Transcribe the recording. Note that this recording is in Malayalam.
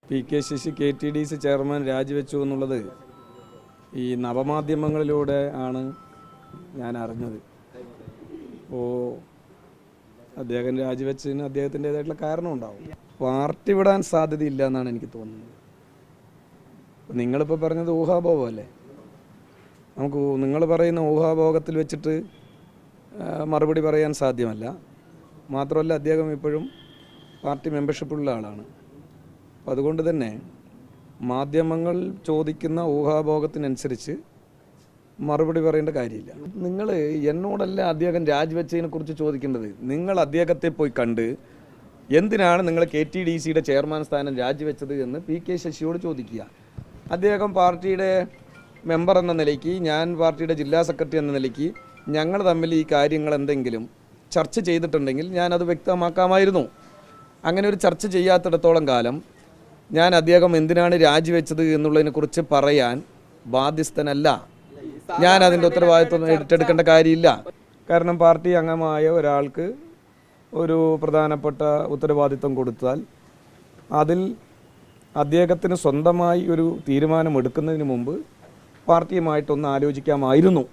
പി.കെ. ശശി KTDC ചെയർമാൻ രാജിവെച്ചു എന്നുള്ളത് ഈ നവമാധ്യമങ്ങളിലൂടെ ആണ് ഞാൻ അറിഞ്ഞത്. അപ്പോൾ അദ്ദേഹം രാജിവെച്ചതിന് അദ്ദേഹത്തിൻ്റേതായിട്ടുള്ള കാരണം ഉണ്ടാവും. പാർട്ടി വിടാൻ സാധ്യതയില്ല എന്നാണ് എനിക്ക് തോന്നുന്നത്. നിങ്ങളിപ്പോൾ പറഞ്ഞത് ഊഹാഭോഗമല്ലേ? നമുക്ക് നിങ്ങൾ പറയുന്ന ഊഹാഭോഗത്തിൽ വെച്ചിട്ട് മറുപടി പറയാൻ സാധ്യമല്ല. മാത്രമല്ല അദ്ദേഹം ഇപ്പോഴും പാർട്ടി മെമ്പർഷിപ്പുള്ള ആളാണ്. അപ്പം അതുകൊണ്ട് തന്നെ മാധ്യമങ്ങൾ ചോദിക്കുന്ന ഊഹാഭോഗത്തിനനുസരിച്ച് മറുപടി പറയേണ്ട കാര്യമില്ല. നിങ്ങൾ എന്നോടല്ല അദ്ദേഹം രാജിവെച്ചതിനെ കുറിച്ച് ചോദിക്കേണ്ടത്. നിങ്ങൾ അദ്ദേഹത്തെ പോയി കണ്ട് എന്തിനാണ് നിങ്ങൾ KTDCയുടെ ചെയർമാൻ സ്ഥാനം രാജിവെച്ചത് എന്ന് P.K. ശശിയോട് ചോദിക്കുക. അദ്ദേഹം പാർട്ടിയുടെ മെമ്പർ എന്ന നിലയ്ക്ക്, ഞാൻ പാർട്ടിയുടെ ജില്ലാ സെക്രട്ടറി എന്ന നിലയ്ക്ക് ഞങ്ങൾ തമ്മിൽ ഈ കാര്യങ്ങൾ എന്തെങ്കിലും ചർച്ച ചെയ്തിട്ടുണ്ടെങ്കിൽ ഞാനത് വ്യക്തമാക്കാമായിരുന്നു. അങ്ങനെ ഒരു ചർച്ച ചെയ്യാത്തിടത്തോളം കാലം ഞാൻ അദ്ദേഹം എന്തിനാണ് രാജിവെച്ചത് എന്നുള്ളതിനെക്കുറിച്ച് പറയാൻ ബാധ്യസ്ഥനല്ല. ഞാൻ അതിൻ്റെ ഉത്തരവാദിത്വം ഏറ്റെടുക്കേണ്ട കാര്യമില്ല. കാരണം പാർട്ടി അംഗമായ ഒരാൾക്ക് ഒരു പ്രധാനപ്പെട്ട ഉത്തരവാദിത്വം കൊടുത്താൽ അതിൽ അദ്ദേഹത്തിന് സ്വന്തമായി ഒരു തീരുമാനമെടുക്കുന്നതിന് മുമ്പ് പാർട്ടിയുമായിട്ടൊന്ന് ആലോചിക്കാമായിരുന്നു.